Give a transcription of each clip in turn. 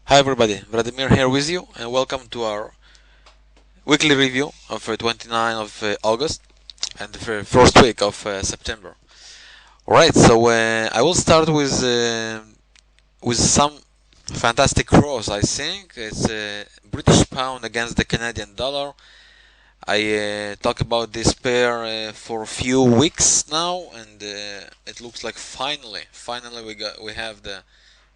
Hi everybody, Vladimir here with you, and welcome to our weekly review of 29th of August and the first week of September. Alright, so I will start with some fantastic cross. I think it's British pound against the Canadian dollar. I talk about this pair for a few weeks now, and it looks like finally we have the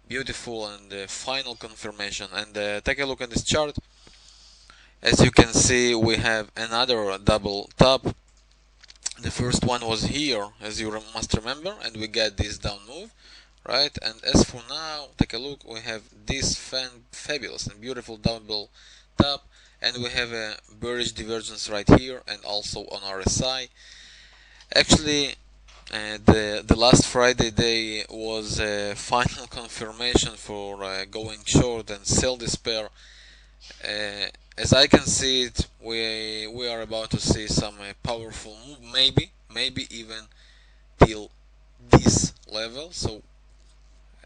beautiful and final confirmation. And take a look at this chart. As you can see, we have another double top. The first one was here, as you must remember, and we get this down move, right? And as for now, take a look, we have this fabulous and beautiful double top, and we have a bearish divergence right here and also on RSI. Actually, the last Friday day was a final confirmation for going short and sell this pair. As I can see it, we are about to see some powerful move, maybe even till this level. So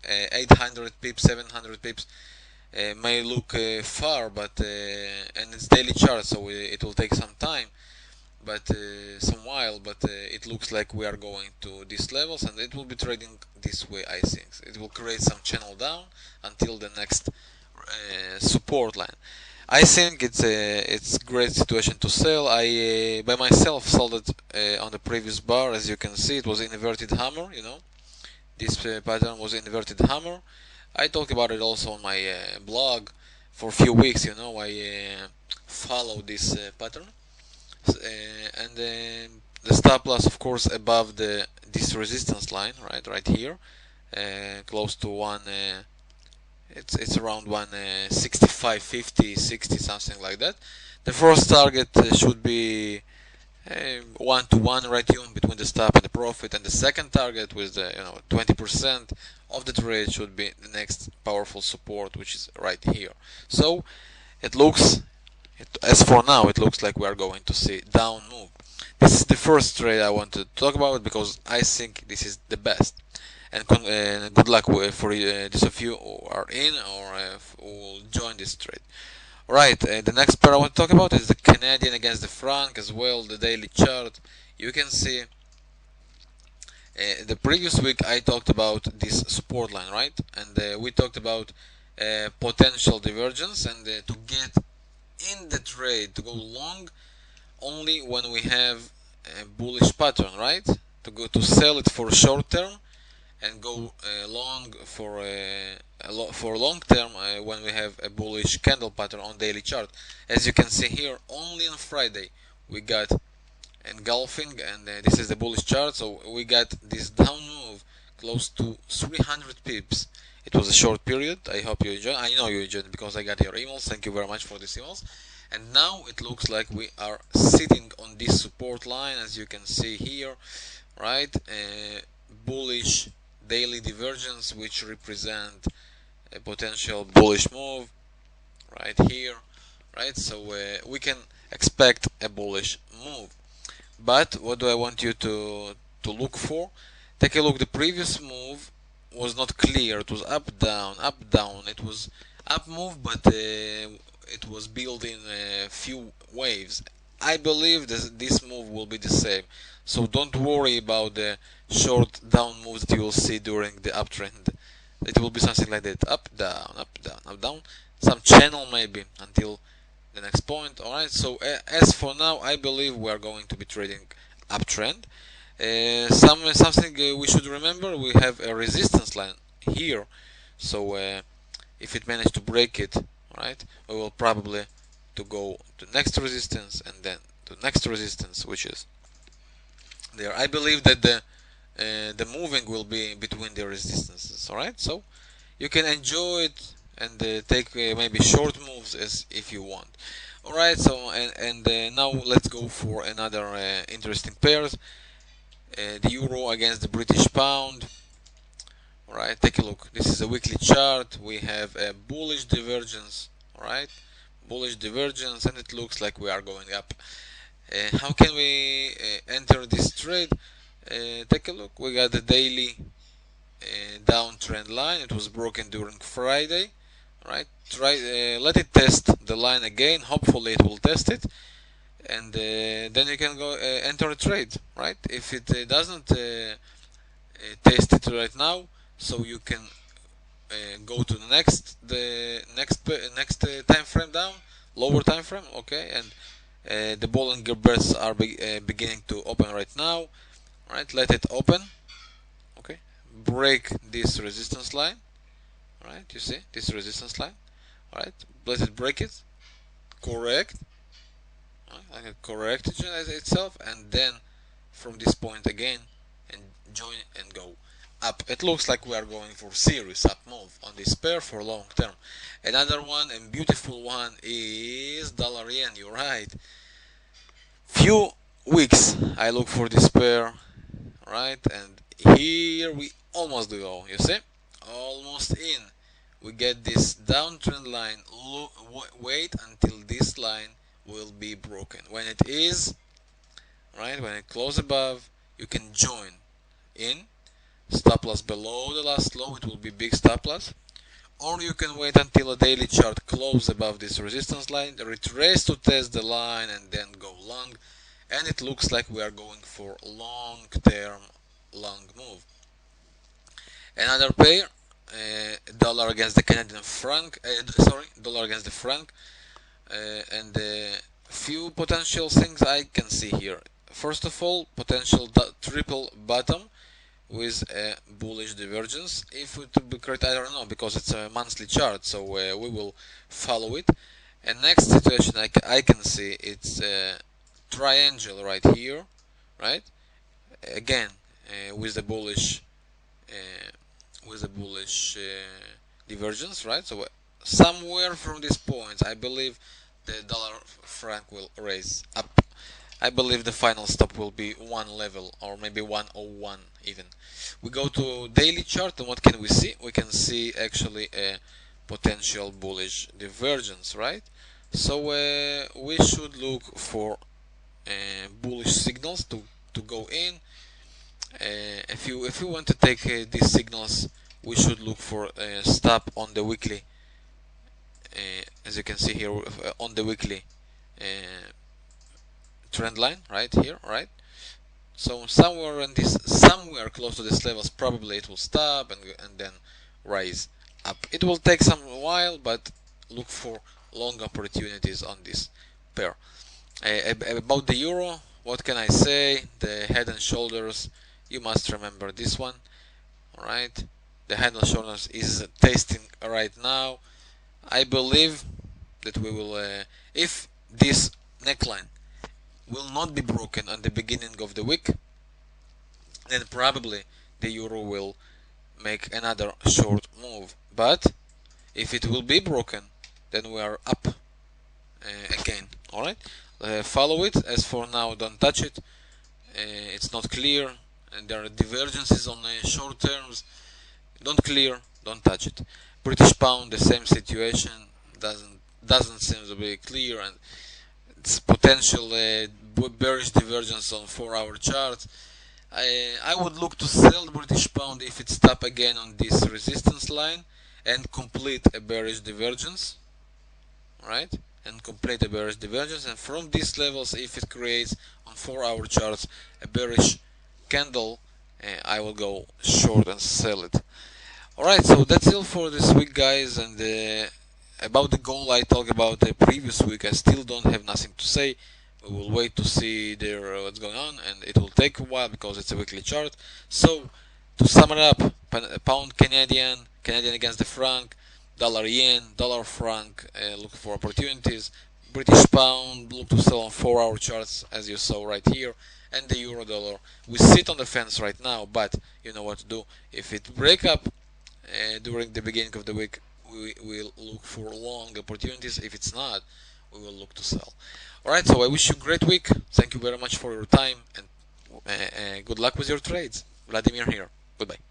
800 pips, 700 pips may look far, but and it's daily chart, so it will take some time, but some while. But it looks like we are going to these levels, and it will be trading this way. I think it will create some channel down until the next support line. I think it's great situation to sell. I by myself sold it on the previous bar. As you can see, it was inverted hammer. This pattern was inverted hammer. I talked about it also on my blog for a few weeks. I follow this pattern, and the stop loss, of course, above this resistance line, right here, close to one. It's around 165, 50, 60, something like that. The first target should be 1-to-1 ratio between the stop and the profit, and the second target with the 20% of the trade should be the next powerful support, which is right here. So as for now, it looks like we are going to see down move. This is the first trade I want to talk about because I think this is the best. And good luck for those of you who are in or who will join this trade. Alright, the next pair I want to talk about is the Canadian against the franc as well, the daily chart. You can see the previous week I talked about this support line, right? And we talked about potential divergence, and to get in the trade, to go long only when we have a bullish pattern, right? To sell it for short term and go long for long term when we have a bullish candle pattern on daily chart. As you can see here, only on Friday we got engulfing, and this is the bullish chart, so we got this down move close to 300 pips. It was a short period. I hope you enjoyed. I know you enjoyed because I got your emails. Thank you very much for these emails. And now it looks like we are sitting on this support line, as you can see here, right? Bullish daily divergence, which represent a potential bullish move right here, right? So we can expect a bullish move. But what do I want you to look for? Take a look. The previous move was not clear. It was up down. It was up move, but it was built in a few waves. I believe this move will be the same, so don't worry about the short down moves that you will see during the uptrend. It will be something like that: up down, up down, up down, some channel maybe until the next point. Alright, so as for now, I believe we are going to be trading uptrend. Something we should remember: we have a resistance line here, so if it managed to break it, right, we will probably to go to next resistance and then to next resistance, which is there. I believe that the moving will be between the resistances. Alright, so you can enjoy it and take maybe short moves as if you want. Alright, so and now let's go for another interesting pairs. The euro against the British pound. Alright, take a look. This is a weekly chart. We have a bullish divergence. Alright, bullish divergence, and it looks like we are going up. How can we enter this trade? Take a look. We got the daily downtrend line. It was broken during Friday, right? Let it test the line again. Hopefully it will test it, and then you can go enter a trade, right? If it doesn't test it right now, so you can go to the next time frame down, lower time frame, okay? And the Bollinger Bands are beginning to open right now, right? Let it open, okay? Break this resistance line, right? You see this resistance line, right? Let it break it, correct, right? Like correct itself, and then from this point again and join and go up. It looks like we are going for serious up move on this pair for long term. Another one and beautiful one is dollar yen. You're right. Few weeks I look for this pair, right? And here we almost go. You see, almost in. We get this downtrend line. Wait until this line will be broken. When it is, right, when it closes above, you can join in. Stop loss below the last low, it will be big stop loss. Or you can wait until a daily chart closes above this resistance line, retrace to test the line, and then go long. And it looks like we are going for long term long move. Another pair, dollar against the Canadian franc, dollar against the franc, and few potential things I can see here. First of all, potential triple bottom with a bullish divergence. If it will be correct, I don't know, because it's a monthly chart, so we will follow it. And next situation I can see, it's a triangle right here, right? Again, with the bullish divergence, right? So somewhere from this point, I believe the dollar franc will raise up. I believe the final stop will be one level, or maybe 101 even. We go to daily chart, and what can we see? We can see actually a potential bullish divergence, right? So we should look for bullish signals to go in. If you want to take these signals, we should look for a stop on the weekly, as you can see here, on the weekly trend line right here, right? So somewhere in this, somewhere close to this levels, probably it will stop and then rise up. It will take some while, but look for long opportunities on this pair. About the euro, what can I say? The head and shoulders, you must remember this one, alright? The head and shoulders is testing right now. I believe that we will, if this neckline will not be broken on the beginning of the week, then probably the euro will make another short move. But if it will be broken, then we are up again. Alright, follow it. As for now, don't touch it. It's not clear, and there are divergences on short terms. Don't clear, don't touch it. British pound, the same situation. Doesn't seem to be clear, and it's potential bearish divergence on 4-hour chart. I would look to sell the British pound if it stop again on this resistance line and complete a bearish divergence, right? And complete a bearish divergence, and from these levels, if it creates on 4-hour charts a bearish candle, I will go short and sell it. Alright, so that's all for this week, guys, and about the goal I talked about the previous week, I still don't have nothing to say. We will wait to see there what's going on, and it will take a while because it's a weekly chart. So to sum it up, pound Canadian, Canadian against the franc, dollar yen, dollar franc, look for opportunities. British pound, look to sell on 4-hour charts, as you saw right here, and the euro dollar. We sit on the fence right now, but you know what to do. If it break up during the beginning of the week, we will look for long opportunities. If it's not, we will look to sell. Alright, so I wish you a great week. Thank you very much for your time, and good luck with your trades. Vladimir here. Goodbye.